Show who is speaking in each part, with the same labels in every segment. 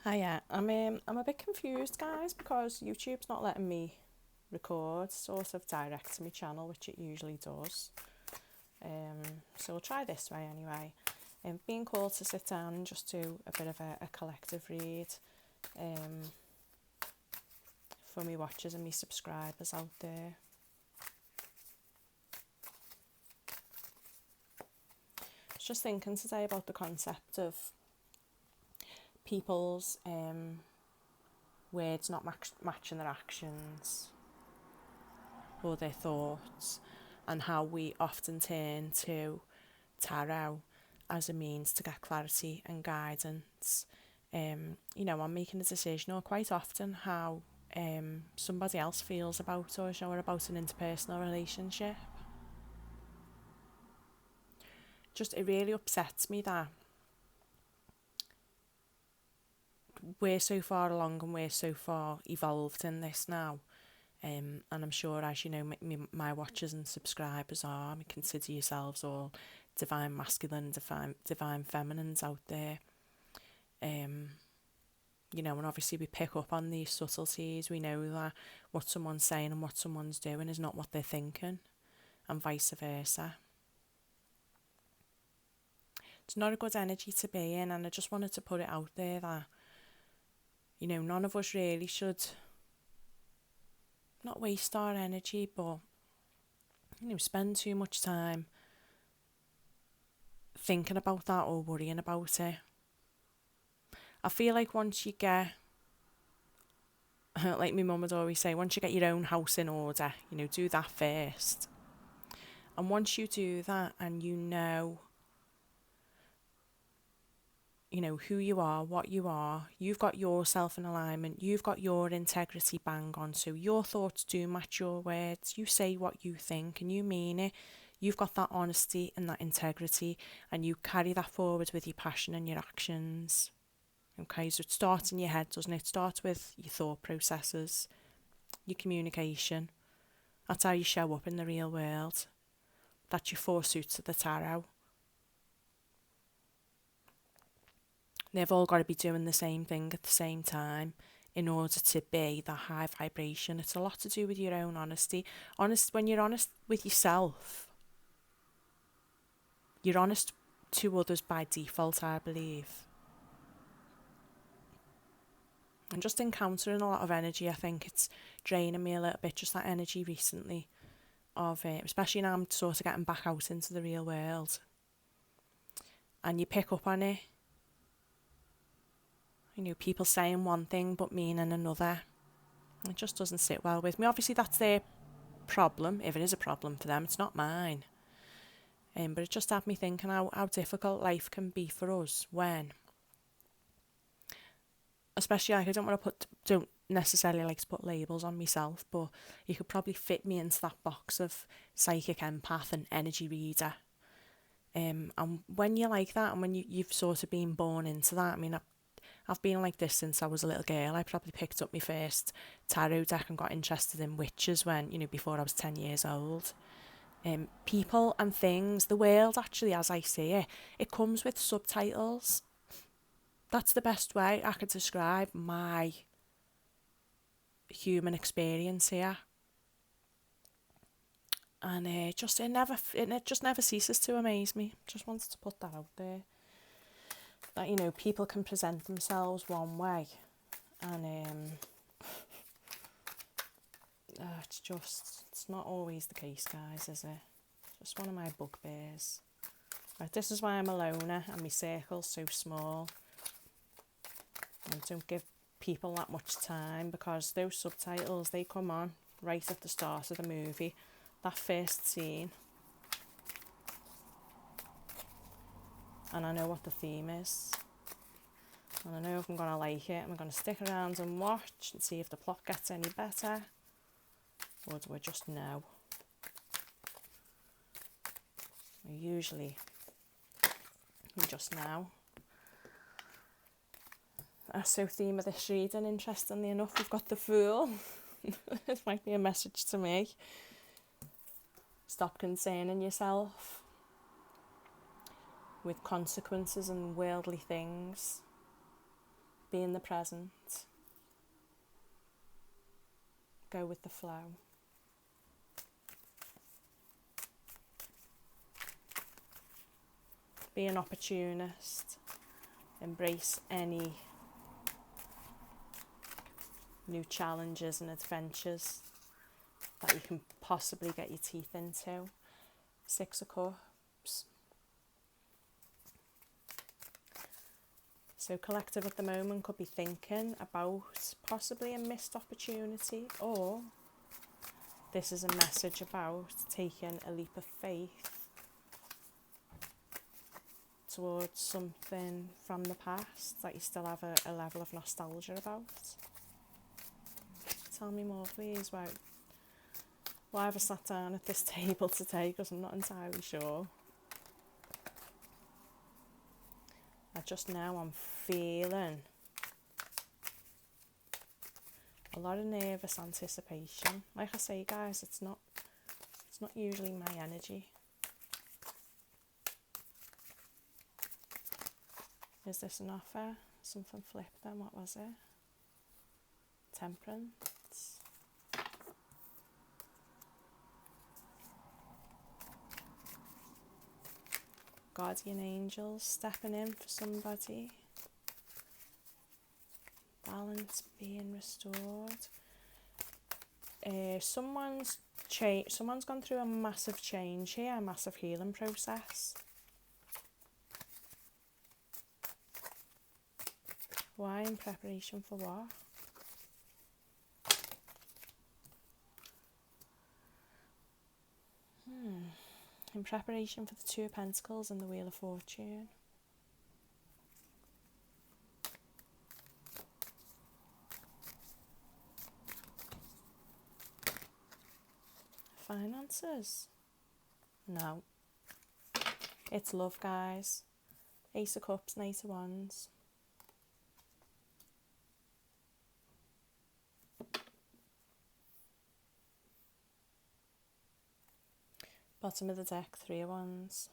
Speaker 1: Hiya, I'm a bit confused, guys, because YouTube's not letting me record sort of direct to my channel, which it usually does. So we'll try this way anyway. Being called to sit down and just do a bit of a collective read um, for me watchers and me subscribers out there. I was just thinking today about the concept of people's words not matching their actions or their thoughts, and how we often turn to tarot as a means to get clarity and guidance. On making a decision, or quite often how somebody else feels about us, or about an interpersonal relationship. Just it really upsets me that we're so far along and we're so far evolved in this now. And I'm sure, as you know, my watchers and subscribers are, I consider yourselves all divine masculine, divine feminines out there. And obviously we pick up on these subtleties. We know that what someone's saying and what someone's doing is not what they're thinking, and vice versa. It's not a good energy to be in, and I just wanted to put it out there that, none of us really should not waste our energy, but, spend too much time thinking about that or worrying about it. I feel like once you get, like my mum would always say, once you get your own house in order, do that first. And once you do that and you know who you are, what you are, you've got yourself in alignment, you've got your integrity bang on, so your thoughts do match your words, you say what you think and you mean it, you've got that honesty and that integrity, and you carry that forward with your passion and your actions. Okay, so it starts in your head, doesn't it? It starts with your thought processes, your communication. That's how you show up in the real world. That's your four suits of the tarot. They've all got to be doing the same thing at the same time in order to be the high vibration. It's a lot to do with your own honesty. When you're honest with yourself, you're honest to others by default, I believe. I'm just encountering a lot of energy. I think it's draining me a little bit, just that energy recently of it, especially now I'm sort of getting back out into the real world. And you pick up on it. People saying one thing but meaning another. It just doesn't sit well with me. Obviously, that's their problem. If it is a problem for them, it's not mine. But it just had me thinking how difficult life can be for us when, especially like don't necessarily like to put labels on myself, but you could probably fit me into that box of psychic empath and energy reader. And when you're like that, and when you've sort of been born into that, I mean, I've been like this since I was a little girl. I probably picked up my first tarot deck and got interested in witches when, before I was 10 years old. People and things, the world actually, as I see it, it comes with subtitles. That's the best way I could describe my human experience here. And it just never ceases to amaze me. Just wanted to put that out there. That, people can present themselves one way, and it's not always the case, guys, is it? Just one of my bugbears. Right, this is why I'm a loner and my circle's so small. I don't give people that much time, because those subtitles, they come on right at the start of the movie, that first scene, and I know what the theme is, and I know if I'm going to like it, I'm going to stick around and watch and see if the plot gets any better, or do I just know? Usually we just know. So theme of this reading, interestingly enough, we've got the Fool. It might be a message to me. Stop concerning yourself with consequences and worldly things. Be in the present. Go with the flow. Be an opportunist. Embrace any new challenges and adventures that you can possibly get your teeth into. 6 of Cups. So collective at the moment could be thinking about possibly a missed opportunity, or this is a message about taking a leap of faith towards something from the past that you still have a level of nostalgia about. Tell me more, please. Why have I sat down at this table today? Because I'm not entirely sure. Just now I'm feeling a lot of nervous anticipation. Like I say, guys, it's not usually my energy. Is this an offer? Something flipped then, what was it? Temperance. Guardian angels stepping in for somebody. Balance being restored. Someone's gone through a massive change here, a massive healing process. Why? In preparation for what? In preparation for the 2 of Pentacles and the Wheel of Fortune. Finances? No. It's love, guys. Ace of Cups, Knight of Wands. Bottom of the deck, 3 of Wands.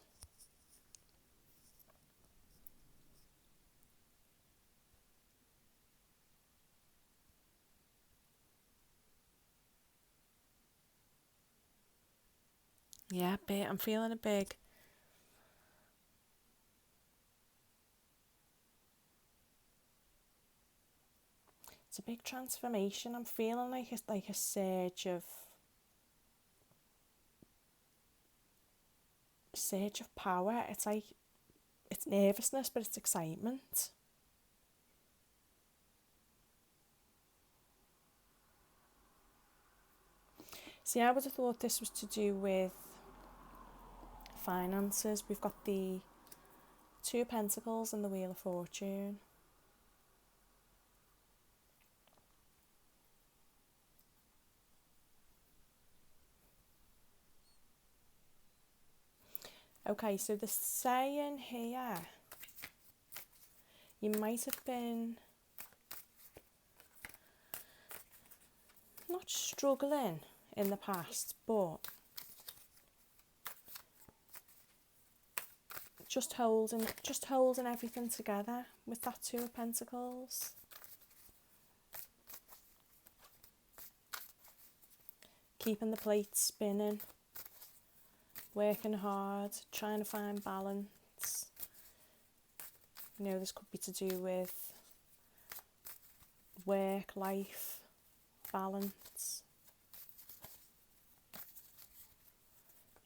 Speaker 1: Yeah, I'm feeling a big... It's a big transformation. I'm feeling like it's like a surge of power. It's like, it's nervousness, but it's excitement. See, I would have thought this was to do with finances. We've got the 2 of Pentacles and the Wheel of Fortune. Okay, so the saying here, you might have been not struggling in the past, but just holding everything together with that 2 of Pentacles. Keeping the plate spinning. Working hard, trying to find balance. You know, this could be to do with work-life balance.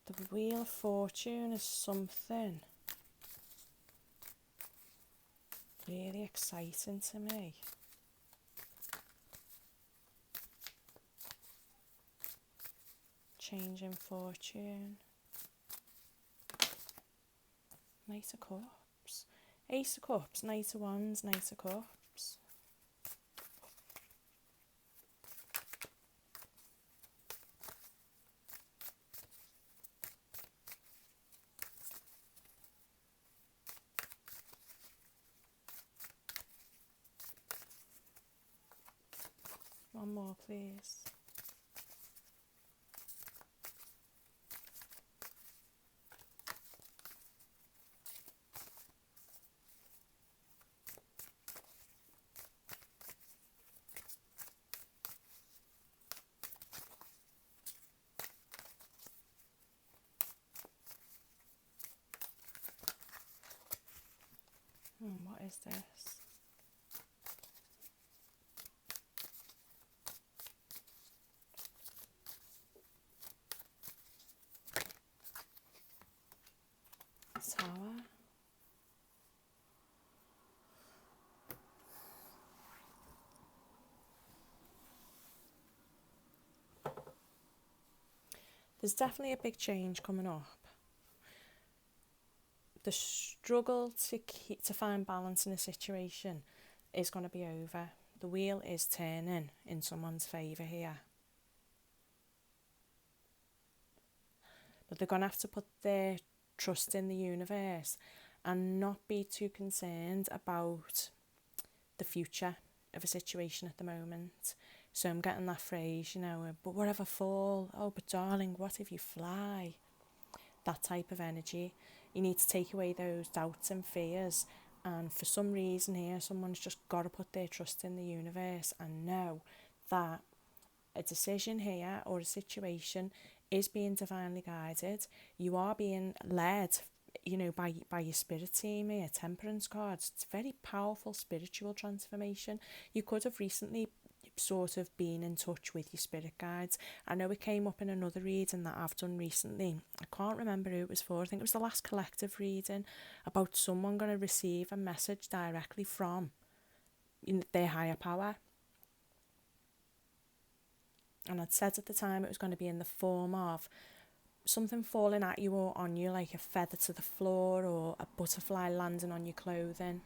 Speaker 1: The Wheel of Fortune is something really exciting to me. Changing fortune. Knight of Cups. Ace of Cups, Knight of Wands, Knight of Cups. One more, please. is this? Tower. There's definitely a big change coming up. The struggle to find balance in a situation is going to be over. The wheel is turning in someone's favour here. But they're going to have to put their trust in the universe and not be too concerned about the future of a situation at the moment. So I'm getting that phrase, but what if I fall? Oh, but darling, what if you fly? That type of energy. You need to take away those doubts and fears. And for some reason here, someone's just got to put their trust in the universe and know that a decision here or a situation is being divinely guided. You are being led, by your spirit team here, Temperance cards. It's a very powerful spiritual transformation. You could have recently sort of been in touch with your spirit guides. I know it came up in another reading that I've done recently. I can't remember who it was for. I think it was the last collective reading about someone going to receive a message directly from their higher power. And I'd said at the time it was going to be in the form of something falling at you or on you, like a feather to the floor or a butterfly landing on your clothing.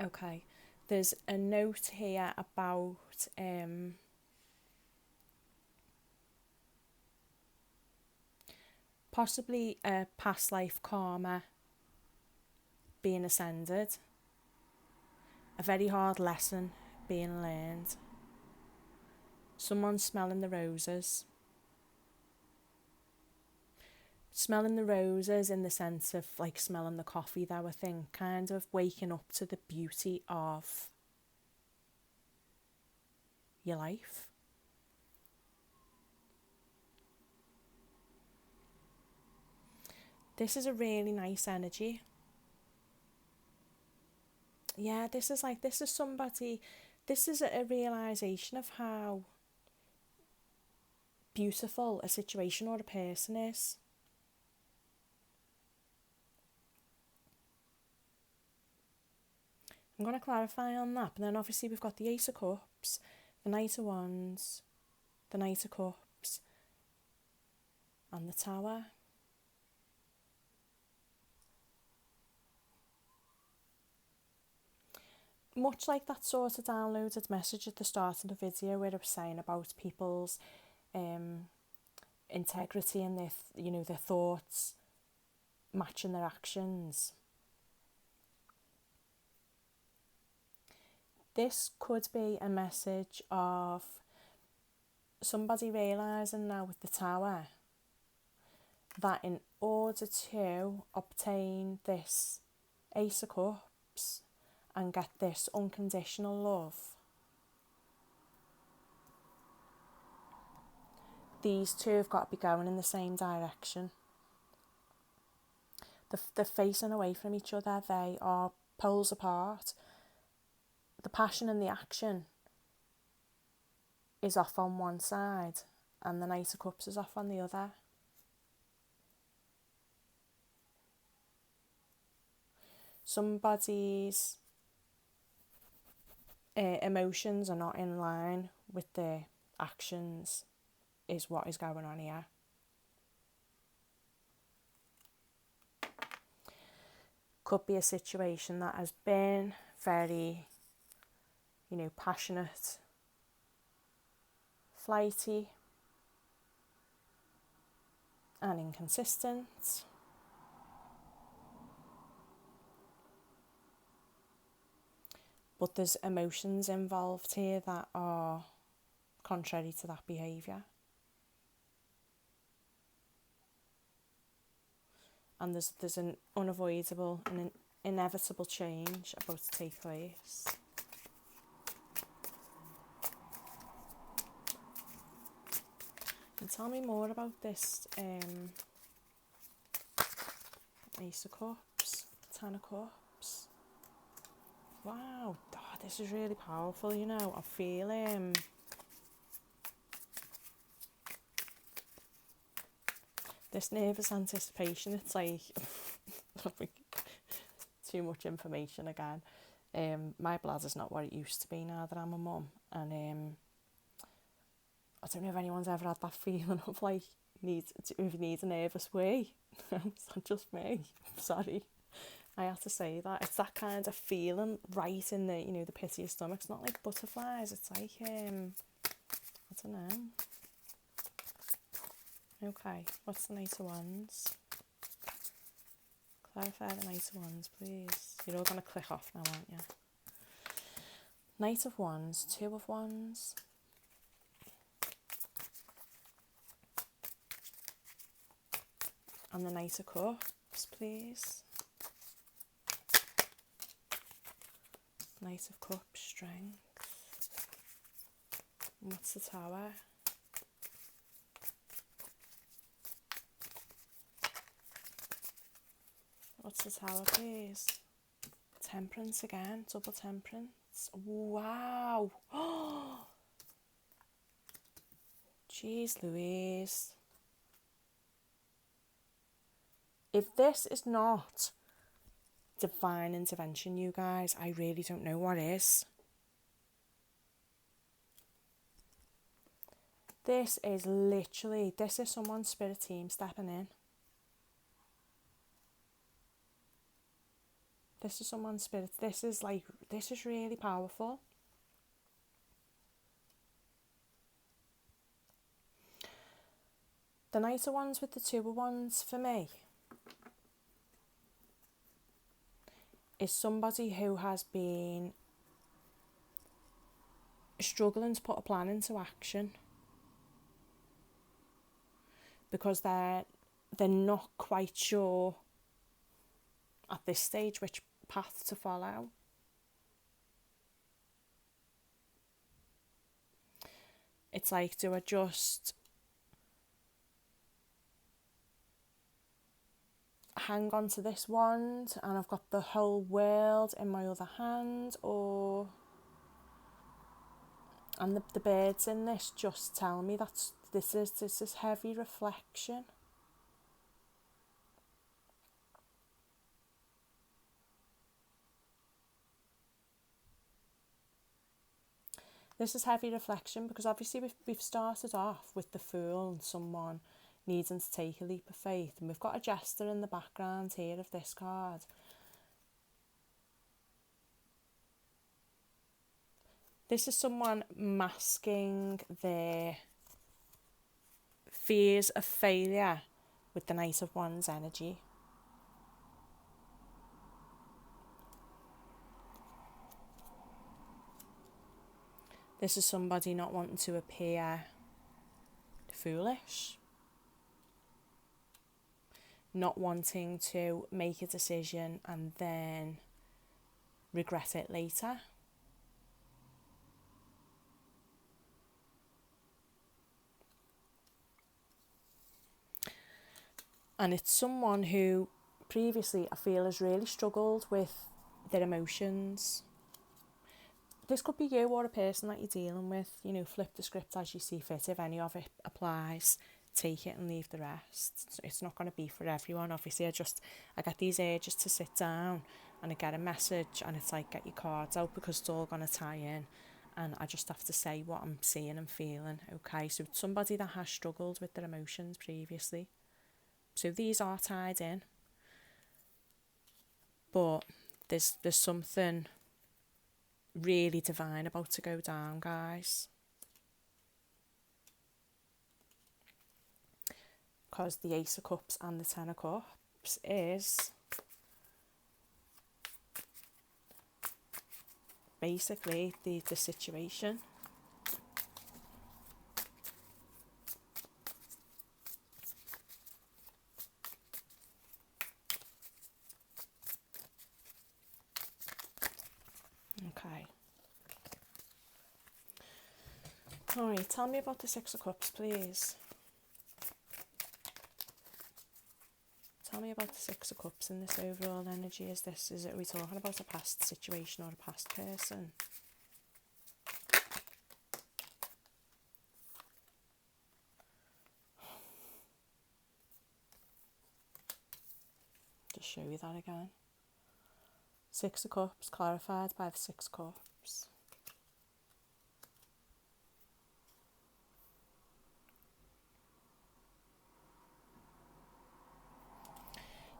Speaker 1: Okay, there's a note here about possibly a past life karma being ascended, a very hard lesson being learned, someone smelling the roses. Smelling the roses in the sense of like smelling the coffee though, I think, kind of waking up to the beauty of your life. This is a really nice energy. Yeah, this is somebody, this is a realisation of how beautiful a situation or a person is. I'm going to clarify on that, but then obviously we've got the Ace of Cups, the Knight of Wands, the Knight of Cups, and the Tower. Much like that sort of downloaded message at the start of the video where I was saying about people's integrity and their thoughts matching their actions. This could be a message of somebody realising now with the Tower that in order to obtain this Ace of Cups and get this unconditional love, these two have got to be going in the same direction. They're facing away from each other. They are poles apart. The passion and the action is off on one side and the Knight of Cups is off on the other. Somebody's emotions are not in line with their actions is what is going on here. Could be a situation that has been very, passionate, flighty, and inconsistent. But there's emotions involved here that are contrary to that behaviour. And there's an unavoidable and an inevitable change about to take place. tell me more about this Ace of Cups, Ten of Cups. Wow, oh, this is really powerful, you know. I feel this nervous anticipation. It's like too much information again. My bladder's not what it used to be now that I'm a mum, and I don't know if anyone's ever had that feeling of like if you need a nervous wee. It's not just me. Sorry, I have to say that. It's that kind of feeling right in the, you know, the pit of your stomach. It's not like butterflies. It's like I don't know. Okay, what's the Knight of Wands? Clarify the Knight of Wands, please. You're all going to click off now, aren't you? Knight of Wands, Two of Wands. And the Knight of Cups, please. Knight of Cups, Strength. And what's the Tower? What's the Tower, please? Temperance again, double Temperance. Wow. Jeez Louise. If this is not divine intervention, you guys, I really don't know what is. This is someone's spirit team stepping in. This is someone's spirit. This is really powerful. The Knight of Wands with the Two of Wands for me is somebody who has been struggling to put a plan into action because they're not quite sure at this stage which path to follow. It's like, do I just hang on to this wand and I've got the whole world in my other hand, and the birds in this just tell me that this is heavy reflection. This is heavy reflection because obviously we've started off with the Fool and someone needing to take a leap of faith, and we've got a jester in the background here of this card. This is someone masking their fears of failure with the Knight of Wands energy. This is somebody not wanting to appear foolish, not wanting to make a decision and then regret it later. And it's someone who previously I feel has really struggled with their emotions. This could be you or a person that you're dealing with. You know, flip the script as you see fit. If any of it applies, take it and leave the rest. It's not going to be for everyone. Obviously, I get these urges to sit down and I get a message and it's like, get your cards out because it's all going to tie in. And I just have to say what I'm seeing and feeling. Okay, so it's somebody that has struggled with their emotions previously. So these are tied in. But there's something really divine about to go down, guys. Because the Ace of Cups and the Ten of Cups is basically the situation. Okay. Alright, tell me about the Six of Cups, please. tell me about the Six of Cups in this overall energy? Are we talking about a past situation or a past person? Just show you that again. Six of Cups clarified by the Six of Cups.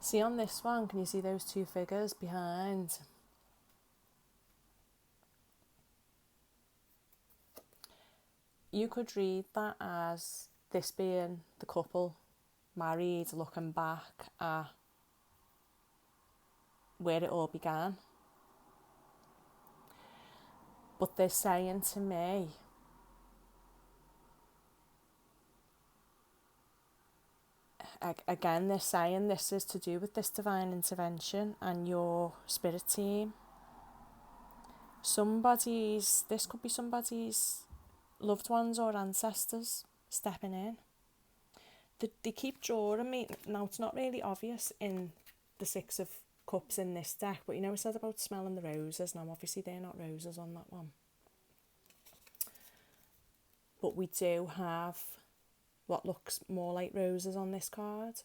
Speaker 1: See on this one, can you see those two figures behind? You could read that as this being the couple married, looking back at where it all began. But they're saying to me, again, they're saying this is to do with this divine intervention and your spirit team. This could be somebody's loved ones or ancestors stepping in. They keep drawing me. Now, it's not really obvious in the Six of Cups in this deck, but you know I said about smelling the roses. Now, obviously, they're not roses on that one. But we do have what looks more like roses on this card.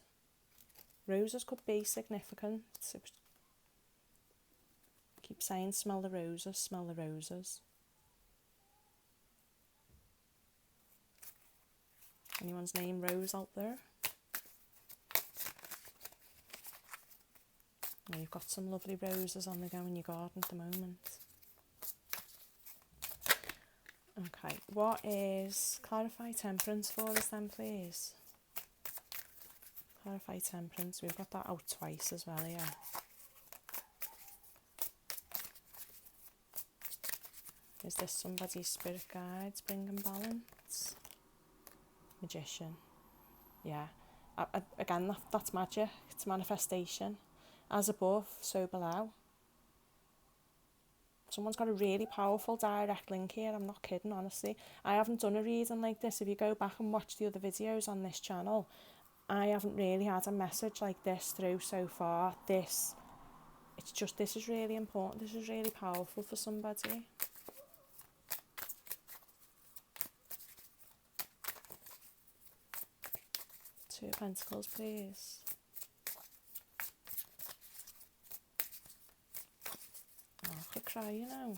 Speaker 1: Roses could be significant. Keep saying smell the roses, smell the roses. Anyone's name Rose out there? Well, you've got some lovely roses on the go in your garden at the moment. Okay, what is clarify temperance for us then, please? Clarify temperance. We've got that out twice as well here. Is this somebody's spirit guides bringing balance? Magician. Yeah. Again, that's magic. It's manifestation. As above, so below. Someone's got a really powerful direct link here. I'm not kidding, honestly. I haven't done a reading like this. If you go back and watch the other videos on this channel, I haven't really had a message like this through so far. This is really important. This is really powerful for somebody. Two of Pentacles, please. Oh, I could cry, you know.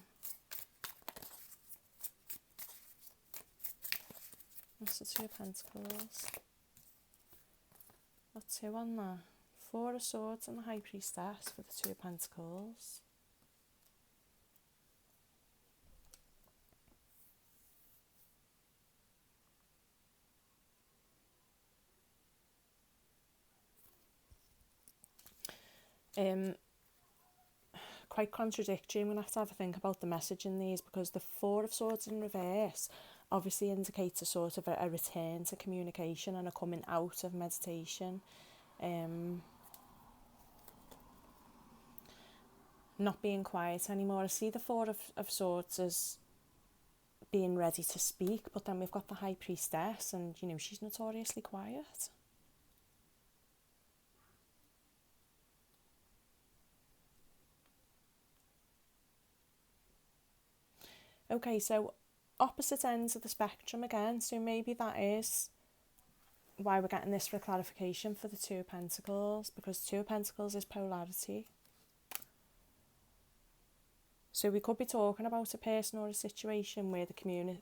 Speaker 1: That's the Two of Pentacles. Got two on there. Four of Swords and the High Priestess for the Two of Pentacles. Quite contradictory. I'm going to have a think about the message in these, because the Four of Swords in reverse obviously indicates a sort of a return to communication and a coming out of meditation. Not being quiet anymore. I see the Four of Swords as being ready to speak, but then we've got the High Priestess, and you know she's notoriously quiet. Okay, so opposite ends of the spectrum again, so maybe that is why we're getting this for clarification for the Two of Pentacles, because Two of Pentacles is polarity. So we could be talking about a person or a situation where the communication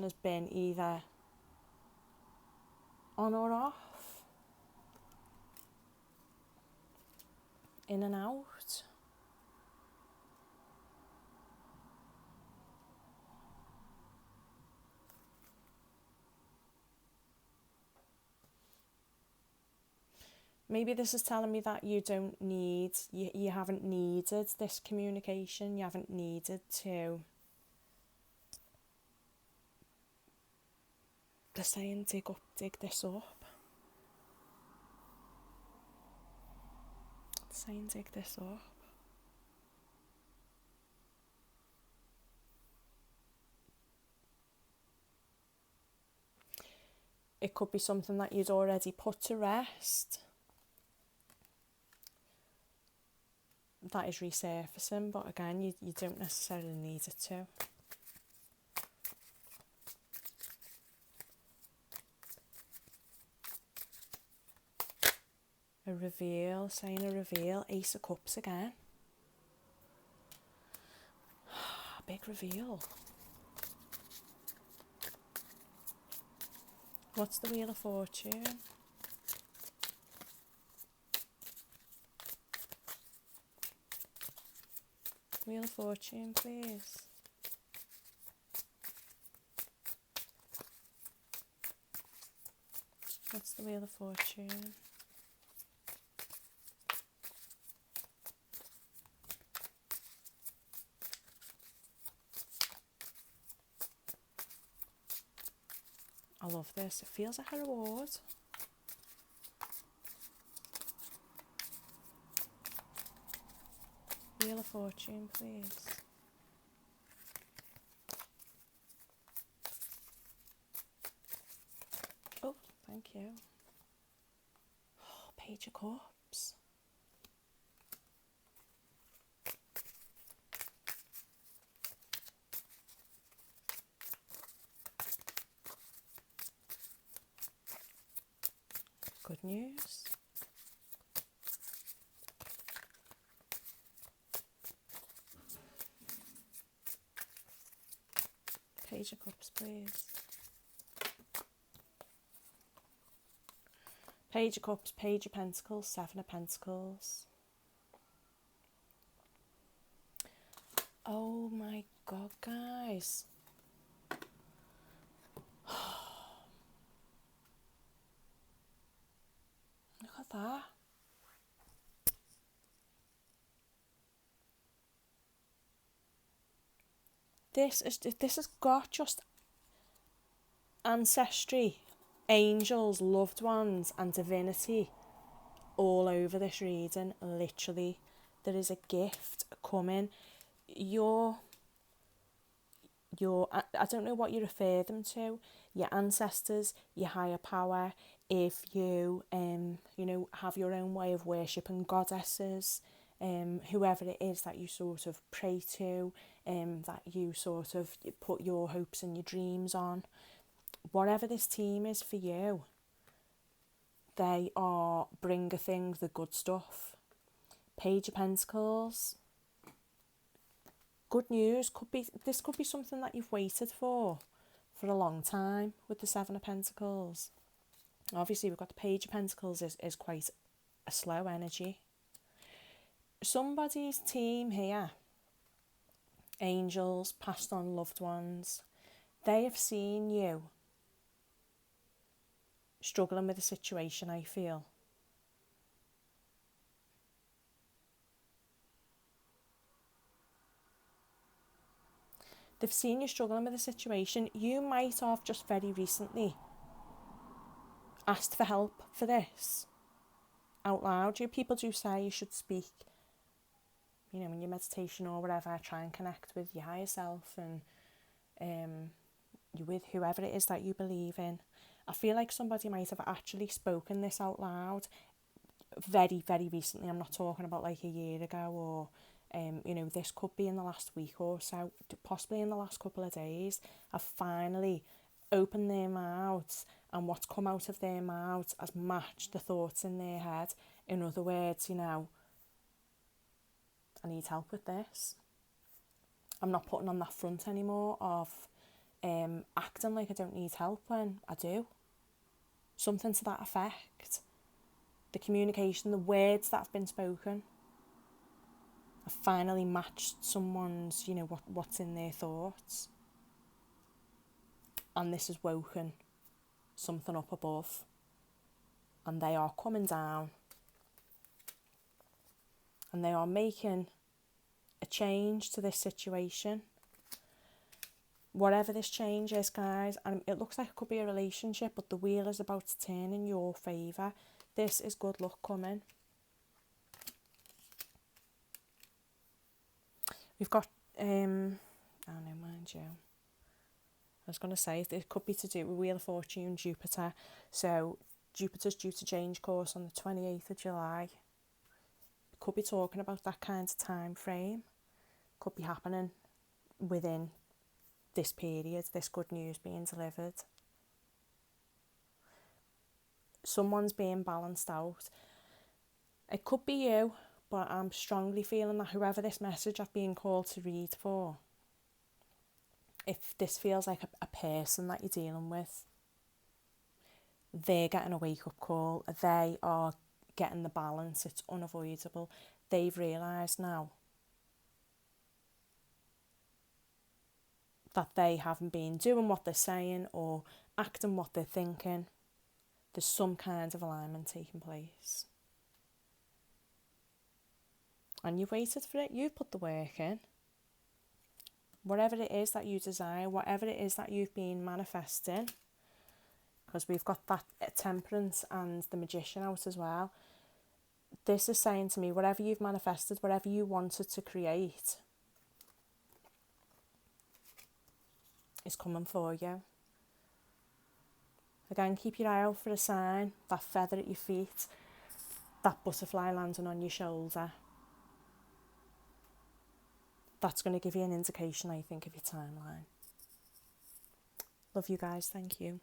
Speaker 1: has been either on or off, in and out. Maybe this is telling me that you haven't needed this communication, you haven't needed to. They're saying dig this up. They're saying dig this up. It could be something that you'd already put to rest that is resurfacing, but again, you don't necessarily need it to. A reveal, saying a reveal, Ace of Cups again. A big reveal. What's the Wheel of Fortune? Wheel of Fortune, please. What's the Wheel of Fortune? I love this. It feels like a reward. Wheel of Fortune, please. Oh, thank you. Oh, Page of Cups. Good news. Page of Cups, please. Page of Cups, Page of Pentacles, Seven of Pentacles. Oh my God, guys. Look at that. This has got just ancestry, angels, loved ones, and divinity all over this reading. Literally, there is a gift coming. I don't know what you refer them to, your ancestors, your higher power. If you have your own way of worshipping goddesses, whoever it is that you sort of pray to, that you sort of put your hopes and your dreams on, whatever this team is for you, they are bring-a-thing, the good stuff. Page of Pentacles. Good news. This could be something that you've waited for a long time with the Seven of Pentacles. Obviously, we've got the Page of Pentacles is quite a slow energy. Somebody's team here, angels, passed on loved ones, they have seen you struggling with a situation, I feel. They've seen you struggling with a situation. You might have just very recently asked for help for this out loud. People do say you should speak, in your meditation or whatever, try and connect with your higher self and you with whoever it is that you believe in. I feel like somebody might have actually spoken this out loud very, very recently. I'm not talking about like a year ago or this could be in the last week or so, possibly in the last couple of days. I've finally opened their mouths, and what's come out of their mouths has matched the thoughts in their head. In other words, I need help with this. I'm not putting on that front anymore of acting like I don't need help when I do. Something to that effect. The communication, the words that have been spoken, I've finally matched someone's, what's in their thoughts. And this has woken something up above. And they are coming down. And they are making a change to this situation. Whatever this change is, guys, and it looks like it could be a relationship, but the wheel is about to turn in your favour. This is good luck coming. We've got, oh no, mind you. I was going to say, it could be to do with Wheel of Fortune, Jupiter. So Jupiter's due to change course on the 28th of July. Could be talking about that kind of time frame. Could be happening within this period, this good news being delivered. Someone's being balanced out. It could be you, but I'm strongly feeling that whoever this message I've been called to read for, if this feels like a person that you're dealing with, they're getting a wake-up call. They are getting the balance. It's unavoidable. They've realised now that they haven't been doing what they're saying or acting what they're thinking. There's some kind of alignment taking place. And you've waited for it. You've put the work in. Whatever it is that you desire, whatever it is that you've been manifesting, because we've got that Temperance and the Magician out as well. This is saying to me, whatever you've manifested, whatever you wanted to create, is coming for you. Again, keep your eye out for a sign, that feather at your feet, that butterfly landing on your shoulder. That's going to give you an indication, I think, of your timeline. Love you guys. Thank you.